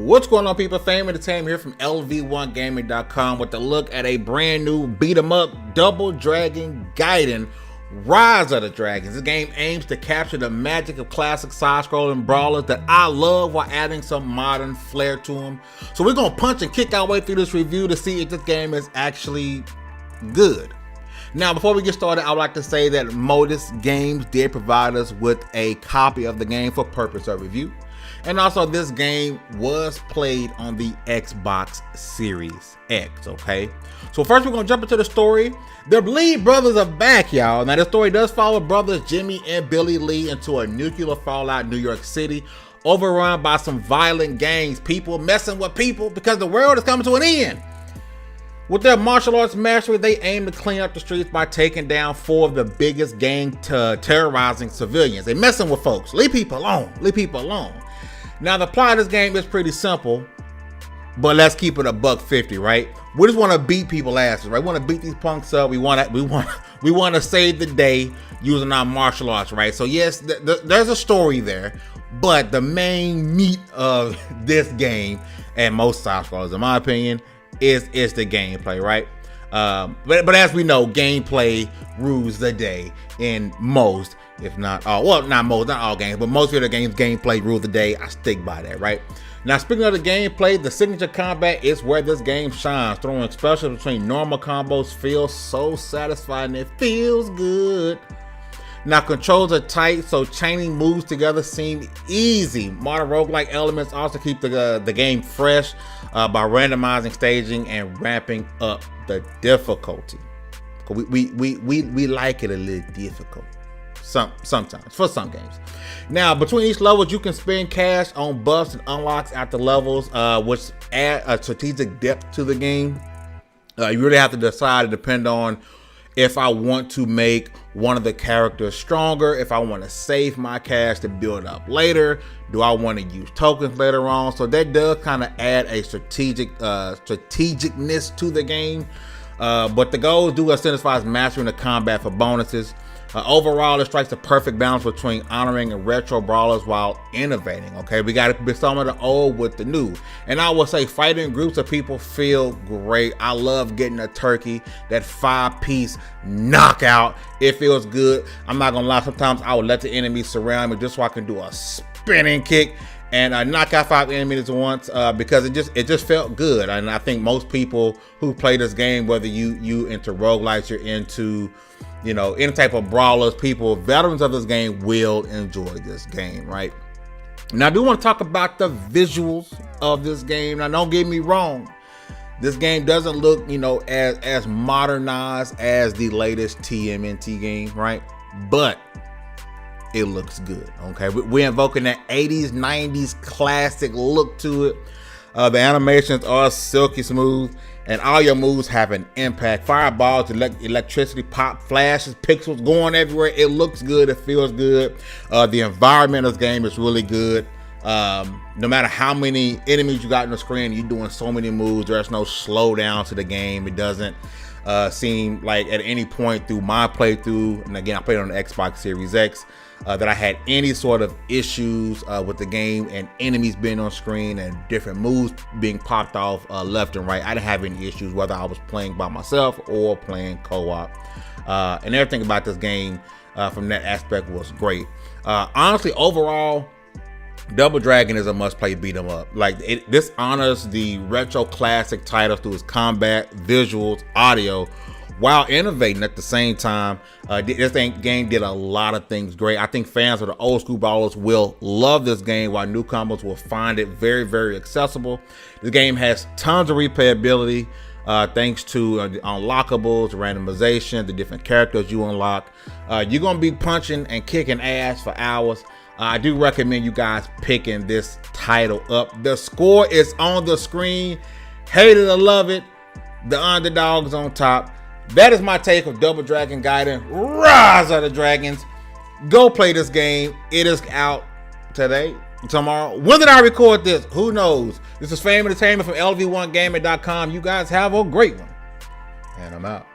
What's going on, people? Fame Entertainment here from LV1Gaming.com with a look at a brand new beat 'em up Double Dragon Gaiden Rise of the Dragons. This game aims to capture the magic of classic side-scrolling brawlers that I love while adding some modern flair to them. So we're gonna punch and kick our way through this review to see if this game is actually good. Now, before we get started, I would like to say that Modus Games did provide us with a copy of the game for purpose of review. And also, this game was played on the Xbox Series X, okay? So first, we're gonna jump into the story. The Bleed brothers are back, y'all. Now, the story does follow brothers Jimmy and Billy Lee into a nuclear fallout New York City, overrun by some violent gangs, people messing with people because the world is coming to an end. With their martial arts mastery, they aim to clean up the streets by taking down 4 of the biggest gang terrorizing civilians. They messing with folks. Leave people alone. Leave people alone. Now, the plot of this game is pretty simple, but let's keep it $150, right? We just want to beat people asses, right? We want to beat these punks up. We want to save the day using our martial arts, right? So yes, there's a story there, but the main meat of this game, and most side scrollers, in my opinion, is the gameplay, right? But as we know, gameplay rules the day in most, if not all, well, not most, not all games, but most of the games, gameplay rules the day. I stick by that, right? Now, speaking of the gameplay, the signature combat is where this game shines. Throwing specials between normal combos feels so satisfying. It feels good. Now, controls are tight, so chaining moves together seem easy. Modern roguelike elements also keep the game fresh by randomizing staging and ramping up the difficulty. We like it a little difficult. Sometimes, for some games. Now, between each levels, you can spend cash on buffs and unlocks at the levels, which add a strategic depth to the game. You really have to decide, to depend on if I want to make one of the characters stronger, if I want to save my cash to build up later, do I want to use tokens later on? So that does kind of add a strategicness to the game. But the goals do incentivize mastering the combat for bonuses. Overall, it strikes the perfect balance between honoring and retro brawlers while innovating. Okay, we got to be some of the old with the new. And I will say, fighting groups of people feel great. I love getting a turkey, that 5-piece knockout. It feels good. I'm not gonna lie. Sometimes I would let the enemy surround me just so I can do a spinning kick and knock out 5 enemies at once, because it just felt good. And I think most people who play this game, whether you into roguelites, you're into, you know, any type of brawlers, veterans of this game will enjoy this game, right? Now, I do want to talk about the visuals of this game. Now, don't get me wrong. This game doesn't look, you know, as modernized as the latest TMNT game, right? But it looks good, okay? We're invoking that 80s, 90s classic look to it. The animations are silky smooth, and all your moves have an impact. Fireballs, electricity, pop, flashes, pixels going everywhere. It looks good. It feels good. The environment of this game is really good. No matter how many enemies you got on the screen, you're doing so many moves. There's no slowdown to the game. It doesn't seem like at any point through my playthrough, and again, I played on the Xbox Series X, that I had any sort of issues with the game and enemies being on screen and different moves being popped off left and right. I didn't have any issues whether I was playing by myself or playing co-op. And everything about this game from that aspect was great. Honestly, overall, Double Dragon is a must-play beat 'em up. Like, this honors the retro classic titles through its combat, visuals, audio, while innovating at the same time. This game did a lot of things great. I think fans of the old school brawlers will love this game, while newcomers will find it very, very accessible. This game has tons of replayability thanks to the unlockables, randomization, the different characters you unlock. You're gonna be punching and kicking ass for hours. I do recommend you guys picking this title up. The score is on the screen. Hate it or love it, the underdog's on top. That is my take of Double Dragon Gaiden Rise of the Dragons. Go play this game. It is out today, tomorrow. When did I record this? Who knows? This is Fame Entertainment from LV1Gaming.com. You guys have a great one. And I'm out.